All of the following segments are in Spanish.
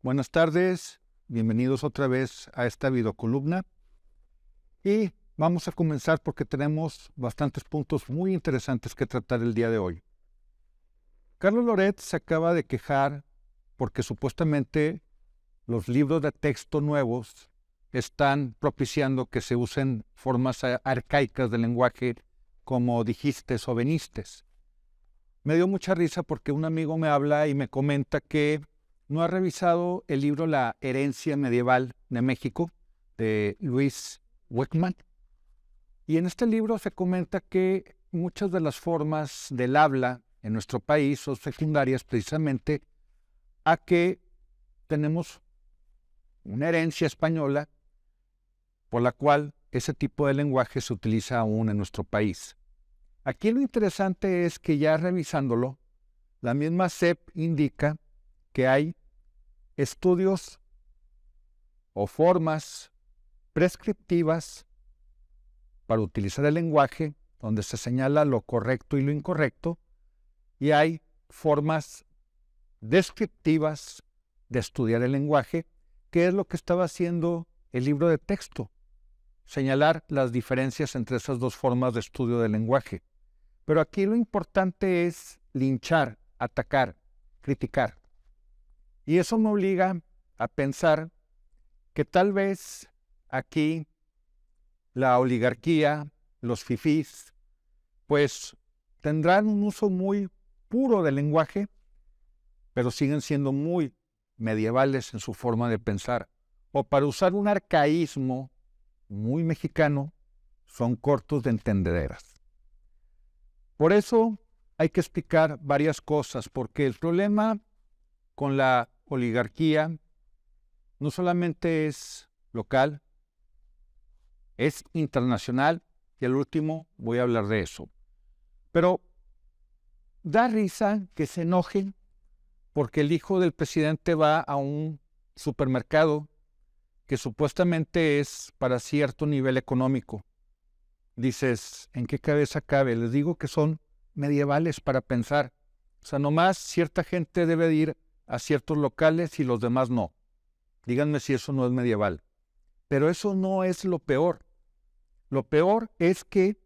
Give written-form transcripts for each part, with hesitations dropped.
Buenas tardes, bienvenidos otra vez a esta videocolumna y vamos a comenzar porque tenemos bastantes puntos muy interesantes que tratar el día de hoy. Carlos Loret se acaba de quejar porque supuestamente los libros de texto nuevos están propiciando que se usen formas arcaicas del lenguaje como dijistes o venistes. Me dio mucha risa porque un amigo me habla y me comenta que no ha revisado el libro La herencia medieval de México, de Luis Weckman. Y en este libro se comenta que muchas de las formas del habla en nuestro país son secundarias precisamente a que tenemos una herencia española por la cual ese tipo de lenguaje se utiliza aún en nuestro país. Aquí lo interesante es que ya revisándolo, la misma SEP indica que hay estudios o formas prescriptivas para utilizar el lenguaje, donde se señala lo correcto y lo incorrecto, y hay formas descriptivas de estudiar el lenguaje, que es lo que estaba haciendo el libro de texto, señalar las diferencias entre esas dos formas de estudio del lenguaje. Pero aquí lo importante es linchar, atacar, criticar. Y eso me obliga a pensar que tal vez aquí la oligarquía, los fifís, pues tendrán un uso muy puro del lenguaje, pero siguen siendo muy medievales en su forma de pensar. O para usar un arcaísmo muy mexicano, son cortos de entendederas. Por eso hay que explicar varias cosas, porque el problema con la oligarquía no solamente es local, es internacional, y al último voy a hablar de eso. Pero da risa que se enojen porque el hijo del presidente va a un supermercado que supuestamente es para cierto nivel económico. Dices, ¿en qué cabeza cabe? Les digo que son medievales para pensar. O sea, nomás cierta gente debe de ir a ciertos locales y los demás no. Díganme si eso no es medieval. Pero eso no es lo peor. Lo peor es que,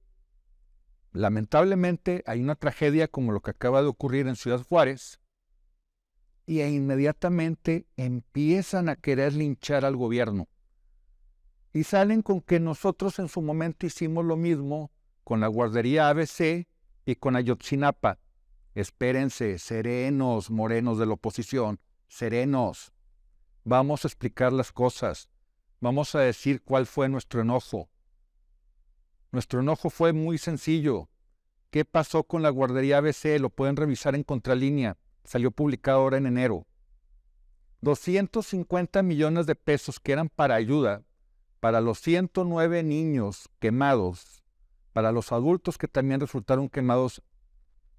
lamentablemente, hay una tragedia como lo que acaba de ocurrir en Ciudad Juárez y inmediatamente empiezan a querer linchar al gobierno. Y salen con que nosotros en su momento hicimos lo mismo con la guardería ABC y con Ayotzinapa. Espérense, serenos, morenos de la oposición, serenos. Vamos a explicar las cosas. Vamos a decir cuál fue nuestro enojo. Nuestro enojo fue muy sencillo. ¿Qué pasó con la guardería ABC? Lo pueden revisar en Contralínea. Salió publicado ahora en enero. 250 millones de pesos que eran para ayuda para los 109 niños quemados, para los adultos que también resultaron quemados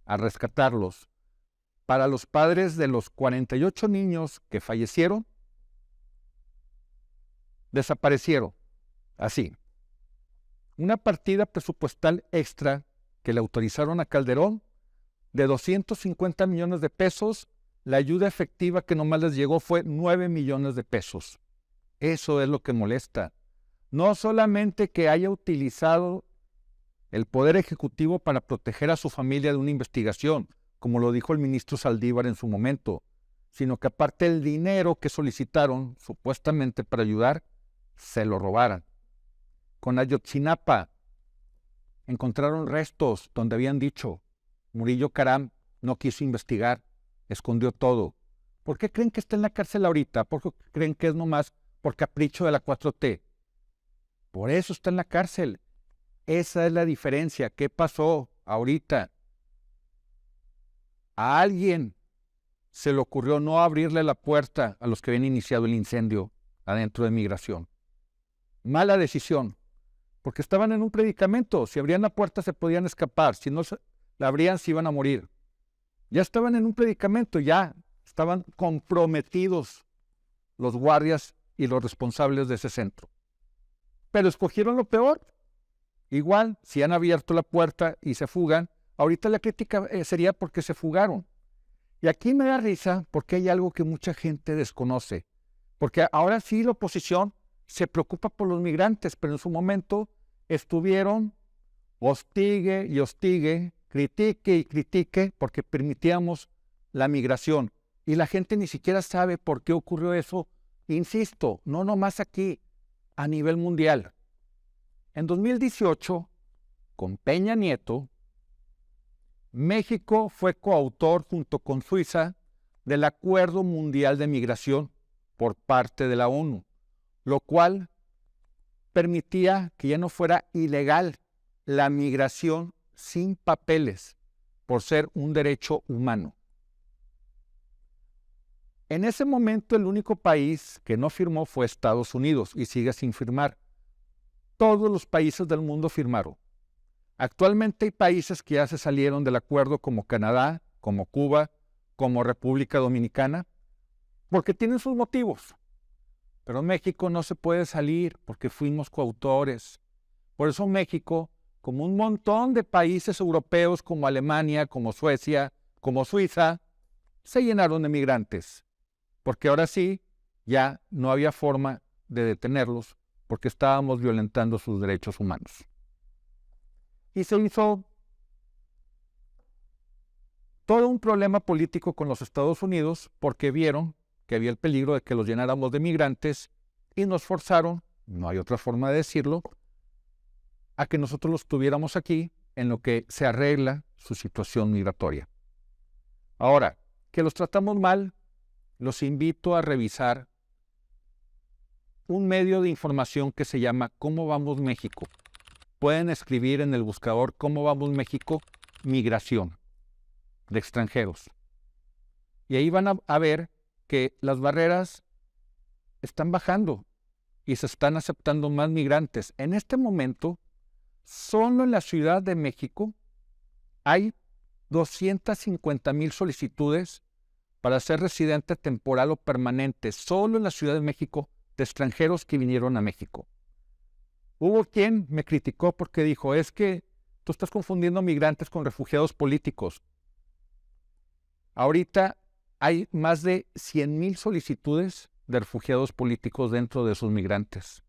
a rescatarlos, para los padres de los 48 niños que fallecieron, desaparecieron. Así. Una partida presupuestal extra que le autorizaron a Calderón de 250 millones de pesos, la ayuda efectiva que nomás les llegó fue 9 millones de pesos. Eso es lo que molesta. No solamente que haya utilizado el Poder Ejecutivo para proteger a su familia de una investigación, como lo dijo el ministro Saldívar en su momento, sino que aparte el dinero que solicitaron, supuestamente para ayudar, se lo robaran. Con Ayotzinapa encontraron restos donde habían dicho, Murillo Karam no quiso investigar, escondió todo. ¿Por qué creen que está en la cárcel ahorita? ¿Por qué creen que es nomás por capricho de la 4T? Por eso está en la cárcel. Esa es la diferencia. ¿Qué pasó ahorita? A alguien se le ocurrió no abrirle la puerta a los que habían iniciado el incendio adentro de Migración. Mala decisión, porque estaban en un predicamento. Si abrían la puerta se podían escapar. Si no la abrían se iban a morir. Ya estaban en un predicamento, ya estaban comprometidos los guardias y los responsables de ese centro. Pero escogieron lo peor. Igual, si han abierto la puerta y se fugan, ahorita la crítica sería porque se fugaron. Y aquí me da risa porque hay algo que mucha gente desconoce. Porque ahora sí la oposición se preocupa por los migrantes, pero en su momento estuvieron hostigue y hostigue, critique y critique porque permitíamos la migración. Y la gente ni siquiera sabe por qué ocurrió eso. Insisto, no nomás aquí, a nivel mundial. En 2018, con Peña Nieto, México fue coautor junto con Suiza del Acuerdo Mundial de Migración por parte de la ONU, lo cual permitía que ya no fuera ilegal la migración sin papeles por ser un derecho humano. En ese momento el único país que no firmó fue Estados Unidos y sigue sin firmar. Todos los países del mundo firmaron. Actualmente hay países que ya se salieron del acuerdo como Canadá, como Cuba, como República Dominicana, porque tienen sus motivos. Pero México no se puede salir porque fuimos coautores. Por eso México, como un montón de países europeos como Alemania, como Suecia, como Suiza, se llenaron de migrantes. Porque ahora sí, ya no había forma de detenerlos porque estábamos violentando sus derechos humanos. Y se hizo todo un problema político con los Estados Unidos porque vieron que había el peligro de que los llenáramos de migrantes y nos forzaron, no hay otra forma de decirlo, a que nosotros los tuviéramos aquí en lo que se arregla su situación migratoria. Ahora, que los tratamos mal, los invito a revisar un medio de información que se llama ¿Cómo vamos México? Pueden escribir en el buscador ¿Cómo vamos México? Migración de extranjeros. Y ahí van a ver que las barreras están bajando y se están aceptando más migrantes. En este momento, solo en la Ciudad de México hay 250,000 solicitudes para ser residente temporal o permanente, solo en la Ciudad de México, de extranjeros que vinieron a México. Hubo quien me criticó porque dijo, es que tú estás confundiendo migrantes con refugiados políticos. Ahorita hay más de 100,000 solicitudes de refugiados políticos dentro de sus migrantes.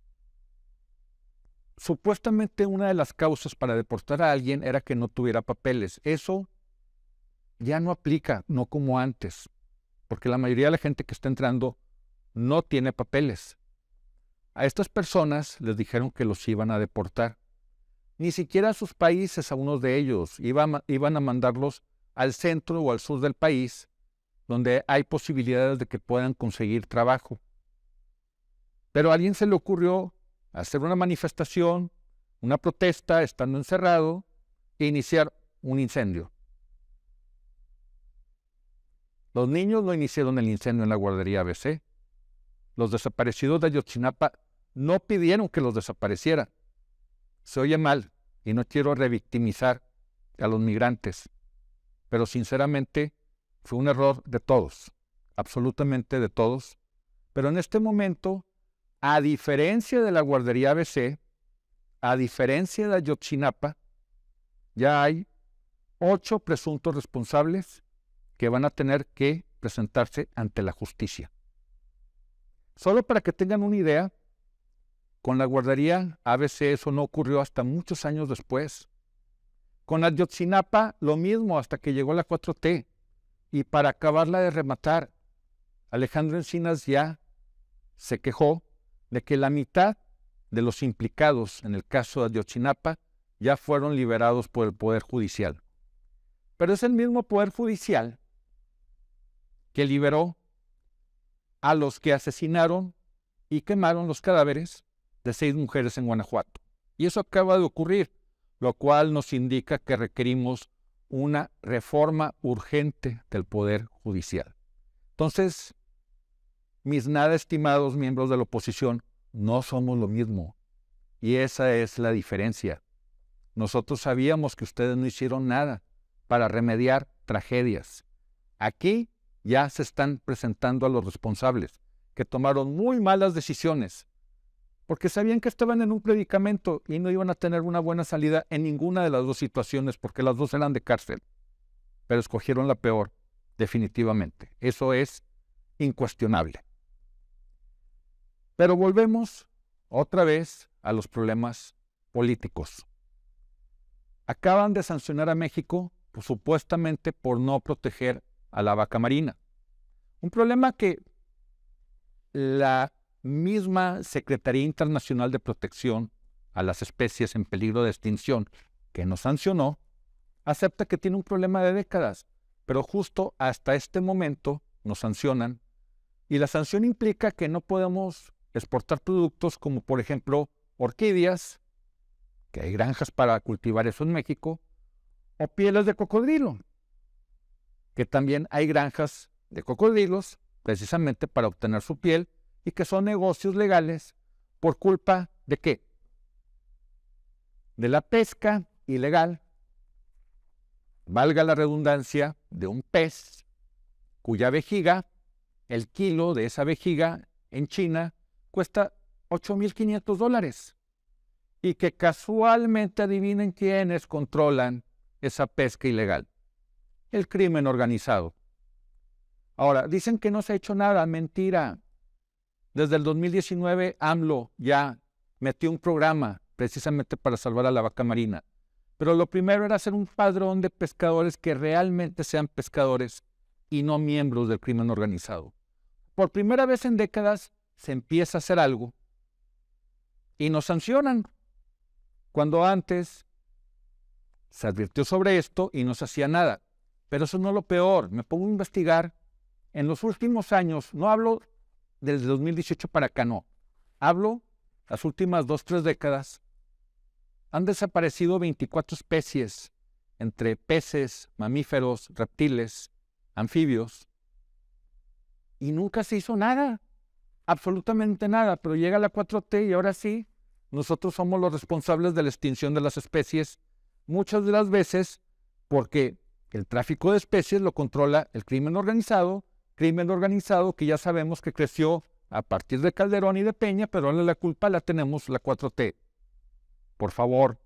Supuestamente una de las causas para deportar a alguien era que no tuviera papeles. Eso ya no aplica, no como antes, porque la mayoría de la gente que está entrando no tiene papeles. A estas personas les dijeron que los iban a deportar. Ni siquiera a sus países, a unos de ellos. Iban a mandarlos al centro o al sur del país, donde hay posibilidades de que puedan conseguir trabajo. Pero a alguien se le ocurrió hacer una manifestación, una protesta, estando encerrado, e iniciar un incendio. Los niños no iniciaron el incendio en la guardería ABC. Los desaparecidos de Ayotzinapa no pidieron que los desaparecieran. Se oye mal y no quiero revictimizar a los migrantes, pero sinceramente fue un error de todos, absolutamente de todos. Pero en este momento, a diferencia de la guardería ABC, a diferencia de Ayotzinapa, ya hay 8 presuntos responsables que van a tener que presentarse ante la justicia. Solo para que tengan una idea, con la guardería ABC eso no ocurrió hasta muchos años después. Con Ayotzinapa lo mismo hasta que llegó la 4T. Y para acabarla de rematar, Alejandro Encinas ya se quejó de que la mitad de los implicados en el caso de Ayotzinapa ya fueron liberados por el Poder Judicial. Pero es el mismo Poder Judicial que liberó a los que asesinaron y quemaron los cadáveres de 6 mujeres en Guanajuato. Y eso acaba de ocurrir, lo cual nos indica que requerimos una reforma urgente del Poder Judicial. Entonces, mis nada estimados miembros de la oposición, no somos lo mismo. Y esa es la diferencia. Nosotros sabíamos que ustedes no hicieron nada para remediar tragedias. Aquí ya se están presentando a los responsables, que tomaron muy malas decisiones, porque sabían que estaban en un predicamento y no iban a tener una buena salida en ninguna de las dos situaciones, porque las dos eran de cárcel, pero escogieron la peor, definitivamente. Eso es incuestionable. Pero volvemos otra vez a los problemas políticos. Acaban de sancionar a México, pues, supuestamente por no proteger a la vaca marina. Un problema que la misma Secretaría Internacional de Protección a las Especies en Peligro de Extinción, que nos sancionó, acepta que tiene un problema de décadas, pero justo hasta este momento nos sancionan, y la sanción implica que no podemos exportar productos como, por ejemplo, orquídeas, que hay granjas para cultivar eso en México, o pieles de cocodrilo, que también hay granjas de cocodrilos precisamente para obtener su piel y que son negocios legales por culpa ¿de qué? De la pesca ilegal, valga la redundancia, de un pez cuya vejiga, el kilo de esa vejiga en China cuesta $8,500 y que casualmente adivinen quiénes controlan esa pesca ilegal. El crimen organizado. Ahora, dicen que no se ha hecho nada, mentira. Desde el 2019 AMLO ya metió un programa precisamente para salvar a la vaca marina. Pero lo primero era hacer un padrón de pescadores que realmente sean pescadores y no miembros del crimen organizado. Por primera vez en décadas se empieza a hacer algo y nos sancionan, cuando antes se advirtió sobre esto y no se hacía nada. Pero eso no es lo peor. Me pongo a investigar. En los últimos años, no hablo desde 2018 para acá, no. Hablo las últimas 2-3 décadas. Han desaparecido 24 especies, entre peces, mamíferos, reptiles, anfibios. Y nunca se hizo nada. Absolutamente nada. Pero llega la 4T y ahora sí, nosotros somos los responsables de la extinción de las especies, muchas de las veces porque el tráfico de especies lo controla el crimen organizado que ya sabemos que creció a partir de Calderón y de Peña, pero ahora la culpa la tenemos la 4T. Por favor,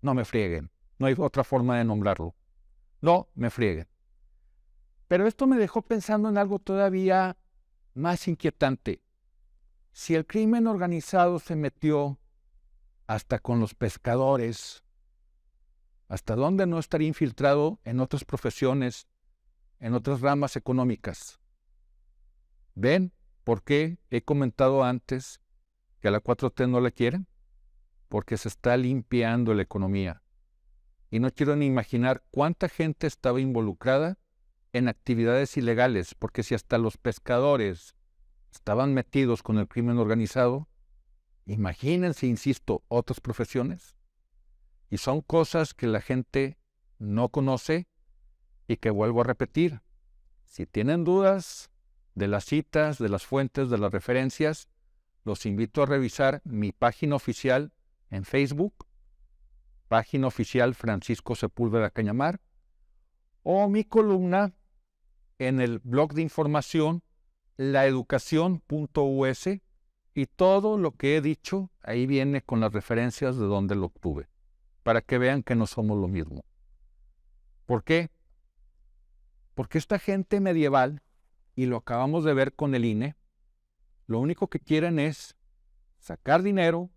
no me frieguen. No hay otra forma de nombrarlo. No me frieguen. Pero esto me dejó pensando en algo todavía más inquietante. Si el crimen organizado se metió hasta con los pescadores, ¿hasta dónde no estaría infiltrado en otras profesiones, en otras ramas económicas? ¿Ven por qué he comentado antes que a la 4T no la quieren? Porque se está limpiando la economía. Y no quiero ni imaginar cuánta gente estaba involucrada en actividades ilegales, porque si hasta los pescadores estaban metidos con el crimen organizado, imagínense, insisto, otras profesiones. Y son cosas que la gente no conoce y que vuelvo a repetir. Si tienen dudas de las citas, de las fuentes, de las referencias, los invito a revisar mi página oficial en Facebook, página oficial Francisco Sepúlveda Cañamar, o mi columna en el blog de información laeducación.us, y todo lo que he dicho ahí viene con las referencias de donde lo obtuve, para que vean que no somos lo mismo. ¿Por qué? Porque esta gente medieval, y lo acabamos de ver con el INE, lo único que quieren es sacar dinero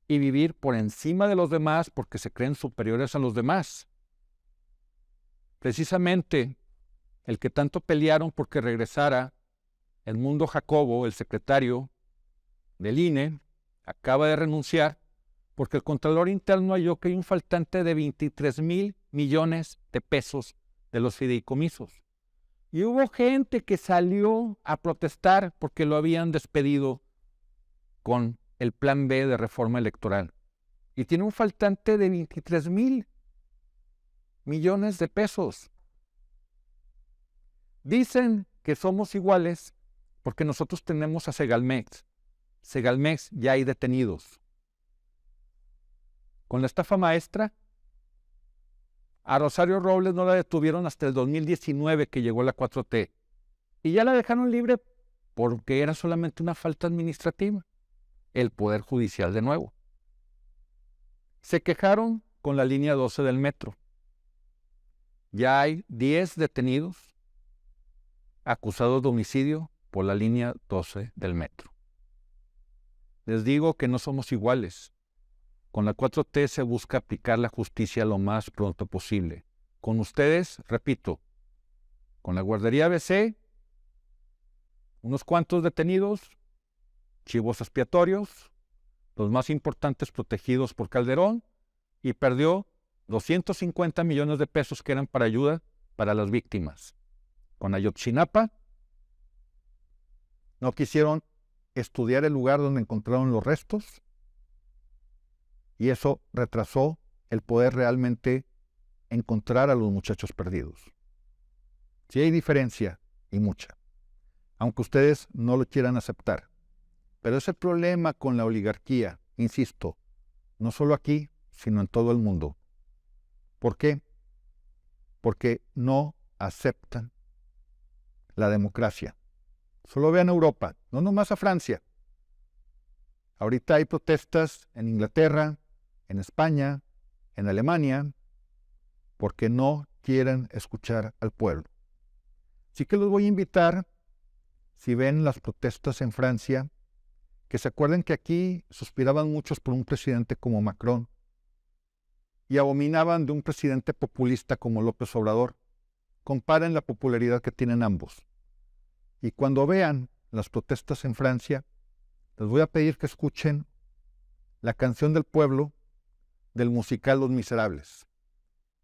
y vivir por encima de los demás porque se creen superiores a los demás. Precisamente el que tanto pelearon porque regresara Edmundo Jacobo, el secretario del INE, acaba de renunciar porque el Contralor Interno halló que hay un faltante de 23,000 millones de pesos de los fideicomisos. Y hubo gente que salió a protestar porque lo habían despedido con el plan B de reforma electoral. Y tiene un faltante de 23,000 millones de pesos. Dicen que somos iguales porque nosotros tenemos a Segalmex. Segalmex ya hay detenidos. Con la estafa maestra, a Rosario Robles no la detuvieron hasta el 2019 que llegó la 4T. Y ya la dejaron libre porque era solamente una falta administrativa. El Poder Judicial de nuevo. Se quejaron con la línea 12 del metro. Ya hay 10 detenidos acusados de homicidio por la línea 12 del metro. Les digo que no somos iguales. Con la 4T se busca aplicar la justicia lo más pronto posible. Con ustedes, repito, con la guardería ABC, unos cuantos detenidos, chivos expiatorios, los más importantes protegidos por Calderón, y perdió 250 millones de pesos que eran para ayuda para las víctimas. Con Ayotzinapa, no quisieron estudiar el lugar donde encontraron los restos, y eso retrasó el poder realmente encontrar a los muchachos perdidos. Sí hay diferencia, y mucha, aunque ustedes no lo quieran aceptar. Pero es el problema con la oligarquía, insisto, no solo aquí, sino en todo el mundo. ¿Por qué? Porque no aceptan la democracia. Solo vean a Europa, no nomás a Francia. Ahorita hay protestas en Inglaterra, en España, en Alemania, porque no quieren escuchar al pueblo. Así que los voy a invitar, si ven las protestas en Francia, que se acuerden que aquí suspiraban muchos por un presidente como Macron y abominaban de un presidente populista como López Obrador. Comparen la popularidad que tienen ambos. Y cuando vean las protestas en Francia, les voy a pedir que escuchen la canción del pueblo del musical Los Miserables,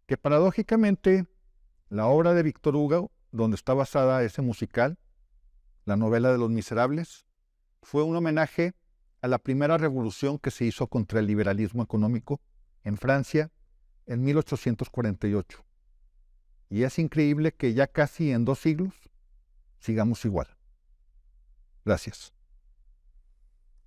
que paradójicamente la obra de Víctor Hugo, donde está basada ese musical, la novela de Los Miserables, fue un homenaje a la primera revolución que se hizo contra el liberalismo económico en Francia en 1848. Y es increíble que ya casi en 2 siglos sigamos igual. Gracias.